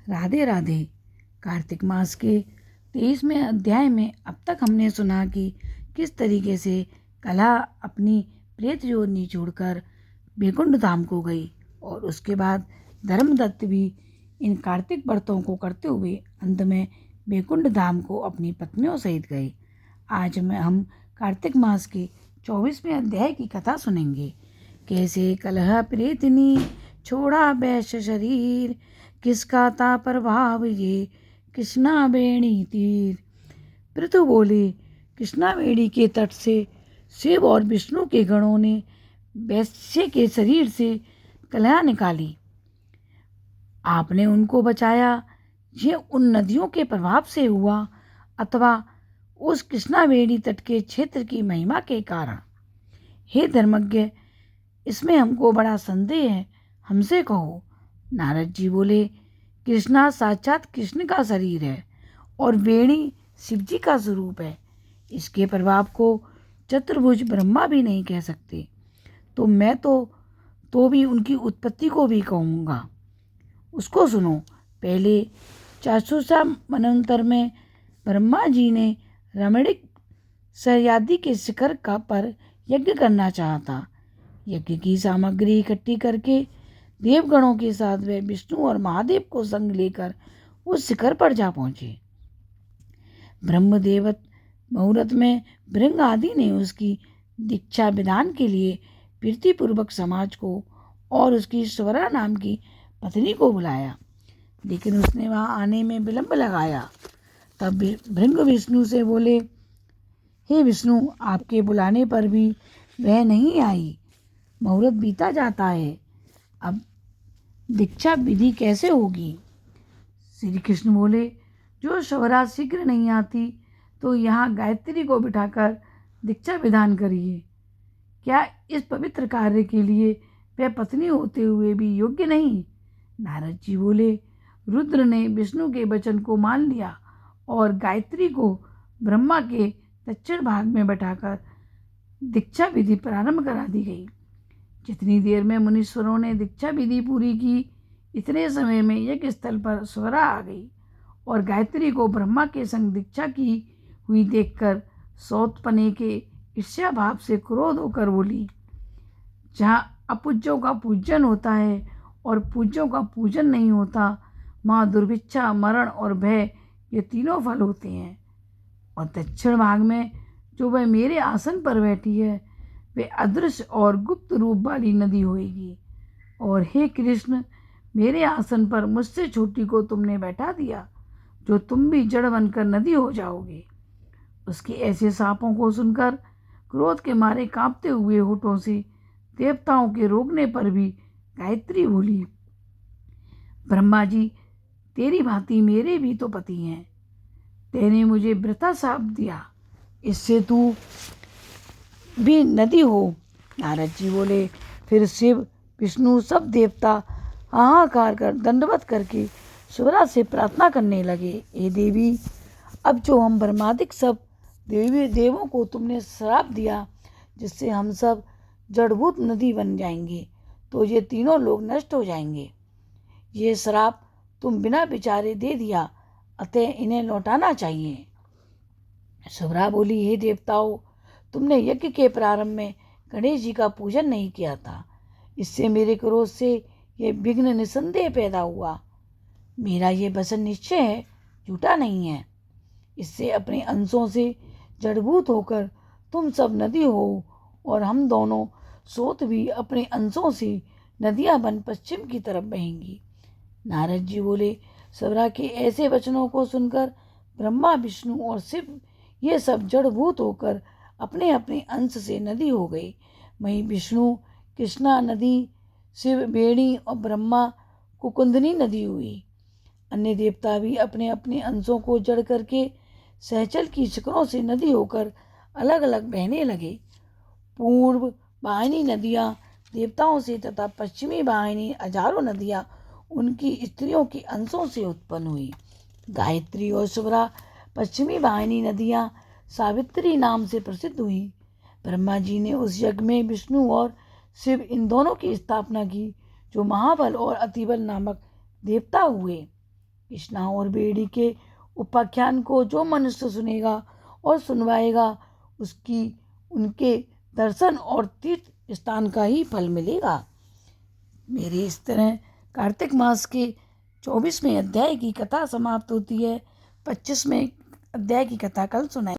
राधे राधे। कार्तिक मास के 23वें अध्याय में अब तक हमने सुना कि किस तरीके से कला अपनी प्रेत योनि छोड़कर वैकुंठ धाम को गई और उसके बाद धर्मदत्त भी इन कार्तिक व्रतों को करते हुए अंत में वैकुंठ धाम को अपनी पत्नियों सहित गए। आज में हम कार्तिक मास के 24वें अध्याय की कथा सुनेंगे। कैसे कलह प्रेतनी छोड़ा वैश शरीर, किसका था प्रभाव ये कृष्णा बेणी तीर। पृथु बोले, कृष्णा बेणी के तट से शिव और विष्णु के गणों ने वैश्य के शरीर से कलह निकाली। आपने उनको बचाया। ये उन नदियों के प्रभाव से हुआ अथवा उस कृष्णावेणी तट के क्षेत्र की महिमा के कारण। हे धर्मज्ञ, इसमें हमको बड़ा संदेह है, हमसे कहो। नारद जी बोले, कृष्णा साक्षात कृष्ण का शरीर है और वेणी शिव जी का स्वरूप है। इसके प्रभाव को चतुर्भुज ब्रह्मा भी नहीं कह सकते, तो मैं तो भी उनकी उत्पत्ति को भी कहूँगा। उसको सुनो। पहले 400 मनवंतर में ब्रह्मा जी ने रमणीक सह्याद्रि के शिखर का पर यज्ञ करना चाहा था। यज्ञ की सामग्री इकट्ठी करके देवगणों के साथ वे विष्णु और महादेव को संग लेकर उस शिखर पर जा पहुँचे। ब्रह्मदेवत मुहूर्त में भृंग आदि ने उसकी दीक्षा विधान के लिए प्रीतिपूर्वक समाज को और उसकी स्वरा नाम की पत्नी को बुलाया, लेकिन उसने वहाँ आने में विलंब लगाया। तब भृंग विष्णु से बोले, हे विष्णु, आपके बुलाने पर भी वह नहीं आई। मुहूर्त बीता जाता है, अब दीक्षा विधि कैसे होगी। श्री कृष्ण बोले, जो स्वरा शीघ्र नहीं आती तो यहाँ गायत्री को बिठाकर दीक्षा विधान करिए। क्या इस पवित्र कार्य के लिए वह पत्नी होते हुए भी योग्य नहीं। नारद जी बोले, रुद्र ने विष्णु के वचन को मान लिया और गायत्री को ब्रह्मा के दक्षिण भाग में बैठाकर दीक्षा विधि प्रारंभ करा दी गई। जितनी देर में मुनीश्वरों ने दीक्षा विधि पूरी की, इतने समय में यज्ञ स्थल पर स्वरा आ गई और गायत्री को ब्रह्मा के संग दीक्षा की हुई देखकर सौतपने के ईर्ष्या भाव से क्रोध होकर बोली, जहाँ अपूज्यों का पूजन होता है और पूज्यों का पूजन नहीं होता, वहाँ दुर्भिक्षा, मरण और भय ये तीनों फल होते हैं। और दक्षिण भाग में जो वह मेरे आसन पर बैठी है, वे अदृश्य और गुप्त रूप वाली नदी होएगी। और हे कृष्ण, मेरे आसन पर मुझसे छोटी को तुमने बैठा दिया, जो तुम भी जड़ बनकर नदी हो जाओगे। उसके ऐसे शापों को सुनकर क्रोध के मारे कांपते हुए होठों से देवताओं के रोकने पर भी गायत्री बोली, ब्रह्मा जी, तेरी भांति मेरे भी तो पति हैं। तेने मुझे वृथा शाप दिया, इससे तू भी नदी हो। नारद जी बोले, फिर शिव, विष्णु, सब देवता हाहाकार कर दंडवत करके स्वरा से प्रार्थना करने लगे, हे देवी, अब जो हम ब्रह्मादिक सब देवों को तुमने श्राप दिया, जिससे हम सब जड़भूत नदी बन जाएंगे, तो ये तीनों लोग नष्ट हो जाएंगे। ये श्राप तुम बिना विचारे दे दिया, अतः इन्हें लौटाना चाहिए। शुभ्रा बोली, हे देवताओं, तुमने यज्ञ के प्रारंभ में गणेश जी का पूजन नहीं किया था, इससे मेरे क्रोध से ये विघ्न निसंदेह पैदा हुआ। मेरा ये वचन निश्चय है, झूठा नहीं है। इससे अपने अंशों से जड़भूत होकर तुम सब नदी हो और हम दोनों सोत भी अपने अंशों से नदियां बन पश्चिम की तरफ बहेंगी। नारद जी बोले, सबरा के ऐसे वचनों को सुनकर ब्रह्मा, विष्णु और शिव ये सब जड़भूत होकर अपने अपने अंश से नदी हो गए। वहीं विष्णु कृष्णा नदी, शिव बेणी और ब्रह्मा कुकुंदनी नदी हुई। अन्य देवता भी अपने अपने अंशों को जड़ करके सहचल की शिखरों से नदी होकर अलग अलग बहने लगे। पूर्व वाहिनी नदियाँ देवताओं से तथा पश्चिमी वाहिनी हजारों नदियाँ उनकी स्त्रियों के अंशों से उत्पन्न हुई। गायत्री और शुभ्रा पश्चिमी वाहिनी नदियाँ सावित्री नाम से प्रसिद्ध हुई। ब्रह्मा जी ने उस यज्ञ में विष्णु और शिव इन दोनों की स्थापना की, जो महाबल और अतिबल नामक देवता हुए। कृष्णा और बेड़ी के उपाख्यान को जो मनुष्य सुनेगा और सुनवाएगा उसकी उनके दर्शन और तीर्थ स्थान का ही फल मिलेगा। मेरी इस तरह कार्तिक मास के 24वें अध्याय की कथा समाप्त होती है। 25वें अध्याय की कथा कल सुनाएंगे।